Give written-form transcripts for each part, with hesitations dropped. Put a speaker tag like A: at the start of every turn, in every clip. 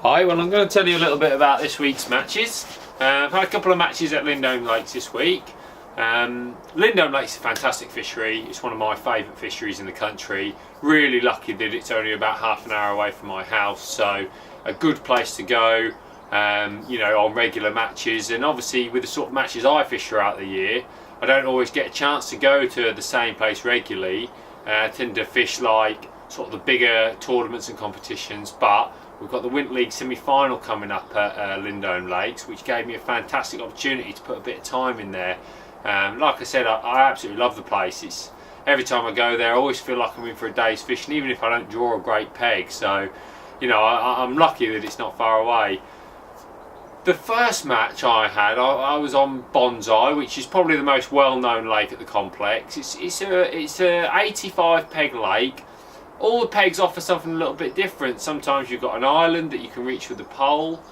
A: Hi, well I'm going to tell you a little bit about this week's matches. I've had a couple of matches at Lindholm Lakes this week. Lindholm Lakes is a fantastic fishery. It's one of my favourite fisheries in the country. Really lucky that it's only about half an hour away from my house, so a good place to go, on regular matches. And obviously with the sort of matches I fish throughout the year, I don't always get a chance to go to the same place regularly. I tend to fish like sort of the bigger tournaments and competitions, but we've got the Winter League semi-final coming up at Lindholm Lakes, which gave me a fantastic opportunity to put a bit of time in there. Like I said, I absolutely love the place. Every time I go there, I always feel like I'm in for a day's fishing, even if I don't draw a great peg. So, I'm lucky that it's not far away. The first match I had, I was on Bonsai, which is probably the most well-known lake at the complex. It's a 85 peg lake. All the pegs offer something a little bit different. Sometimes you've got an island that you can reach with a pole.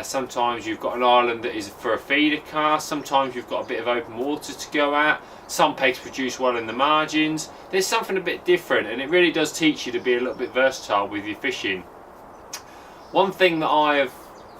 A: Sometimes you've got an island that is for a feeder cast. Sometimes you've got a bit of open water to go at. Some pegs produce well in the margins. There's something a bit different, and it really does teach you to be a little bit versatile with your fishing. One thing that I have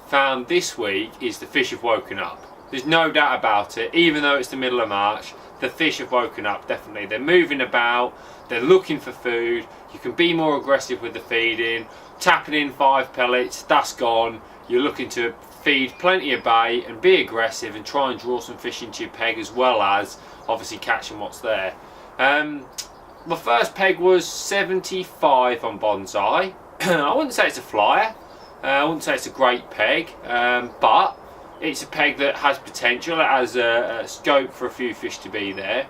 A: found this week is the fish have woken up. There's no doubt about it. Even though it's the middle of March, the fish have woken up, definitely. They're moving about, they're looking for food. You can be more aggressive with the feeding. Tapping in 5 pellets, that's gone. You're looking to feed plenty of bait and be aggressive and try and draw some fish into your peg, as well as obviously catching what's there. My first peg was 75 on Bonsai. I wouldn't say it's a flyer. I wouldn't say it's a great peg, but it's a peg that has potential. It has a scope for a few fish to be there.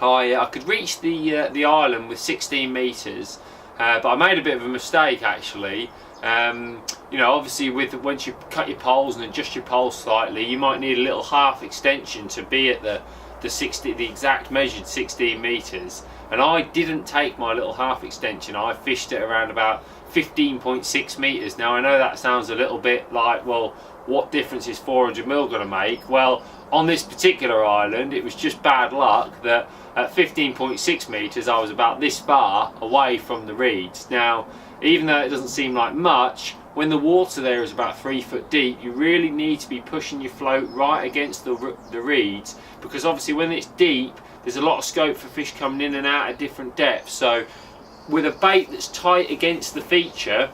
A: I could reach the island with 16 metres, but I made a bit of a mistake actually. Obviously once you cut your poles and adjust your poles slightly, you might need a little half extension to be at the exact measured 16 metres. And I didn't take my little half extension. I fished it around about 15.6 metres. Now I know that sounds a little bit like, well, what difference is 400 mil going to make? Well, on this particular island, it was just bad luck that at 15.6 metres I was about this far away from the reeds. Now, even though it doesn't seem like much, when the water there is about 3 foot deep, you really need to be pushing your float right against the reeds, because obviously when it's deep, there's a lot of scope for fish coming in and out at different depths. So with a bait that's tight against the feature,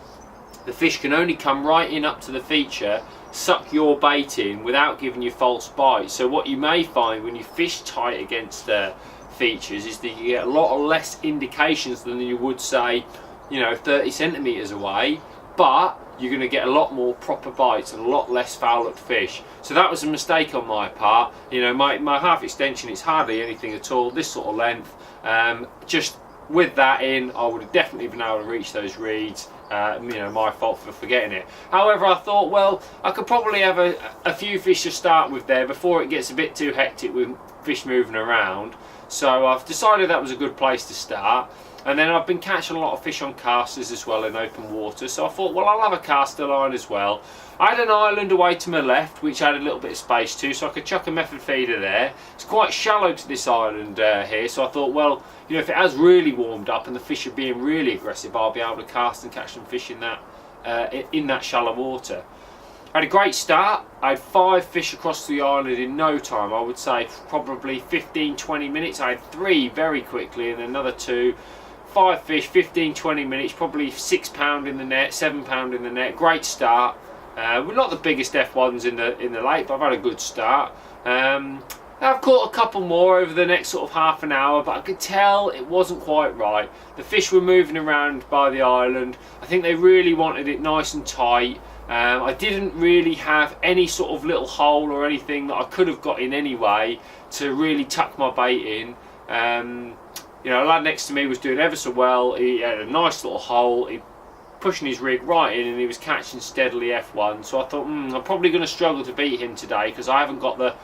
A: the fish can only come right in up to the feature, suck your bait in without giving you false bites. So what you may find when you fish tight against the features is that you get a lot less indications than you would say 30 centimetres away, but you're going to get a lot more proper bites and a lot less foul-hooked fish. So that was a mistake on my part. My half extension is hardly anything at all, this sort of length. Just with that in, I would have definitely been able to reach those reeds. My fault for forgetting it. However, I thought, well, I could probably have a few fish to start with there before it gets a bit too hectic with fish moving around. So I've decided that was a good place to start. And then I've been catching a lot of fish on casters as well in open water, so I thought, well, I'll have a caster line as well. I had an island away to my left which had a little bit of space too, so I could chuck a method feeder there. It's quite shallow to this island here, so I thought, well, if it has really warmed up and the fish are being really aggressive, I'll be able to cast and catch some fish in that shallow water. I had a great start. I had 5 fish across the island in no time. I would say probably 15-20 minutes. I had 3 very quickly and another 2. 5 fish, 15-20 minutes, probably £6 in the net, £7 in the net. Great start. We're not the biggest F1s in the lake, but I've had a good start. I've caught a couple more over the next sort of half an hour, but I could tell it wasn't quite right. The fish were moving around by the island. I think they really wanted it nice and tight. I didn't really have any sort of little hole or anything that I could have got in anyway to really tuck my bait in. The lad next to me was doing ever so well. He had a nice little hole. He pushing his rig right in and he was catching steadily F1. So I thought, I'm probably going to struggle to beat him today because I haven't got the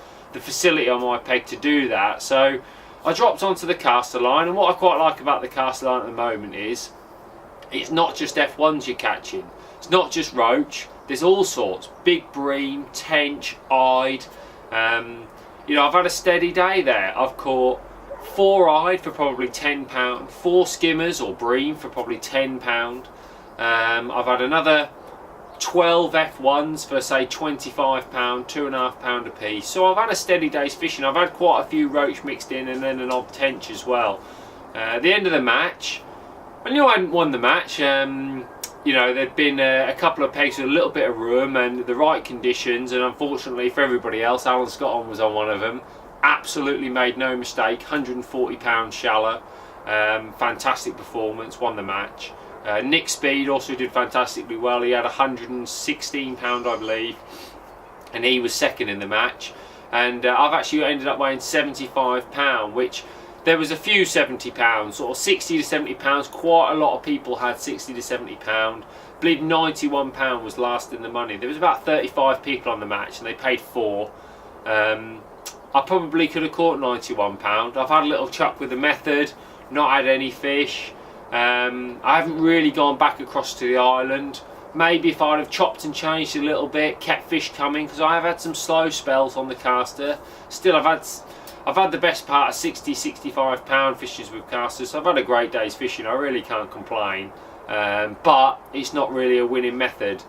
A: facility on my peg to do that. So I dropped onto the caster line, and what I quite like about the caster line at the moment is it's not just F1s you're catching. It's not just roach. There's all sorts. Big bream, tench, eyed. I've had a steady day there. I've caught 4 eyed for probably £10, 4 skimmers or bream for probably £10. I've had another 12 F1s for say £25, £2.5 a piece. So I've had a steady day's fishing. I've had quite a few roach mixed in and then an odd tench as well. At the end of the match, I knew I hadn't won the match. You know, there'd been a couple of pegs with a little bit of room and the right conditions, and unfortunately for everybody else, Alan Scott was on one of them. Absolutely made no mistake, £140 shallow. Fantastic performance, won the match. Nick Speed also did fantastically well. He had £116 I believe, and he was second in the match. And I've actually ended up weighing £75, which there was a few £70, sort of £60 to £70. Quite a lot of people had £60 to £70. I believe £91 was last in the money. There was about 35 people on the match and they paid £4. I probably could have caught £91. I've had a little chuck with the method, not had any fish. I haven't really gone back across to the island. Maybe if I'd have chopped and changed a little bit, kept fish coming, because I have had some slow spells on the caster. Still, I've had the best part of £60, £65 fishes with casters. So I've had a great day's fishing. I really can't complain. But it's not really a winning method,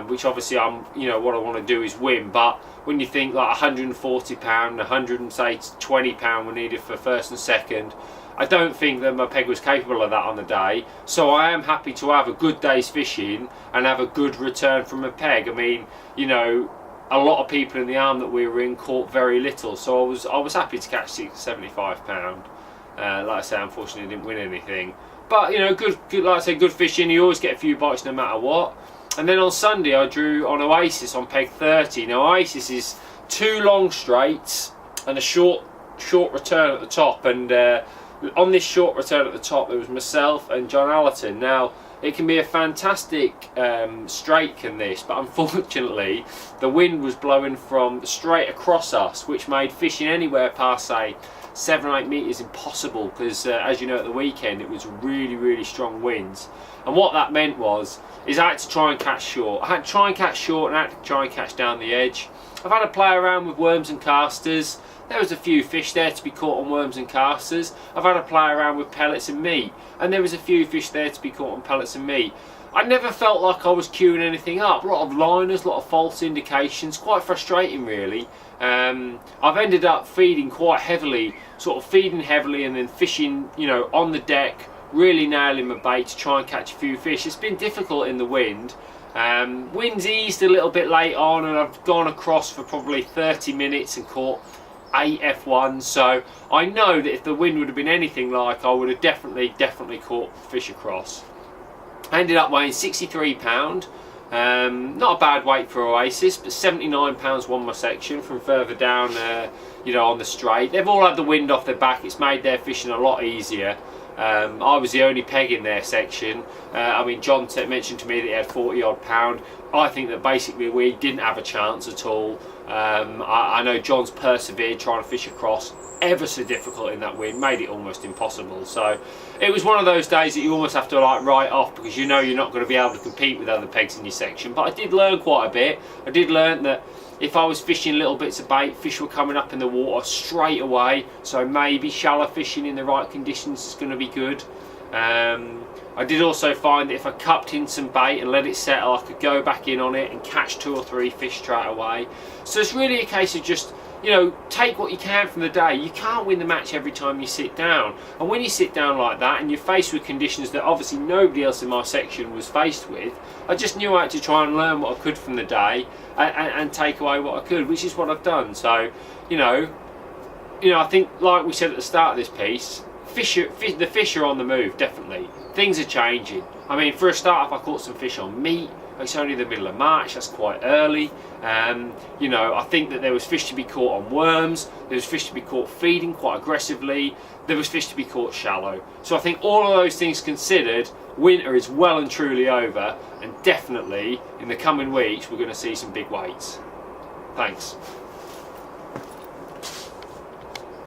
A: which obviously you know, what I want to do is win. But when you think like £140, £120 were needed for first and second, I don't think that my peg was capable of that on the day. So I am happy to have a good day's fishing and have a good return from a peg. I mean, you know, a lot of people in the arm that we were in caught very little, so I was happy to catch £75. Like I say, unfortunately, I didn't win anything. But you know, good, like I say, good fishing. You always get a few bites no matter what. And then on Sunday, I drew on Oasis on peg 30. Now Oasis is 2 long straights and a short return at the top. And on this short return at the top, there was myself and John Allerton. Now, it can be a fantastic straight, can this, but unfortunately the wind was blowing from straight across us, which made fishing anywhere past say 7 or 8 metres impossible, because as you know, at the weekend it was really strong winds. And what that meant is I had to try and catch short. I had to try and catch short and I had to try and catch down the edge. I've had to play around with worms and casters. There was a few fish there to be caught on worms and casters. I've had to play around with pellets and meat, and there was a few fish there to be caught on pellets and meat. I never felt like I was queuing anything up. A lot of liners, a lot of false indications, quite frustrating really. I've ended up feeding quite heavily, sort of feeding heavily and then fishing, you know, on the deck, really nailing my bait to try and catch a few fish. It's been difficult in the wind. Wind's eased a little bit late on, and I've gone across for probably 30 minutes and caught 8 F1s, so I know that if the wind would have been anything like, I would have definitely caught fish across. I ended up weighing £63, not a bad weight for Oasis, but £79 won my section from further down, you know, on the straight. They've all had the wind off their back. It's made their fishing a lot easier. I was the only peg in their section. I mean, John mentioned to me that he had 40 odd pound. I think that basically we didn't have a chance at all. I know John's persevered trying to fish across, ever so difficult in that wind, made it almost impossible. So it was one of those days that you almost have to like write off, because you know you're not going to be able to compete with other pegs in your section. But I did learn quite a bit. I did learn that if I was fishing little bits of bait, fish were coming up in the water straight away, so maybe shallow fishing in the right conditions is going to be good. I did also find that if I cupped in some bait and let it settle, I could go back in on it and catch 2 or 3 fish straight away. So it's really a case of just, you know, take what you can from the day. You can't win the match every time you sit down. And when you sit down like that and you're faced with conditions that obviously nobody else in my section was faced with, I just knew I had to try and learn what I could from the day and take away what I could, which is what I've done. So, you know, I think, like we said at the start of this piece, the fish are on the move, definitely. Things are changing. I mean, for a start off, I caught some fish on meat. It's only the middle of March, that's quite early. You know, I think that there was fish to be caught on worms, there was fish to be caught feeding quite aggressively, there was fish to be caught shallow. So I think all of those things considered, winter is well and truly over, and definitely in the coming weeks we're going to see some big weights. Thanks.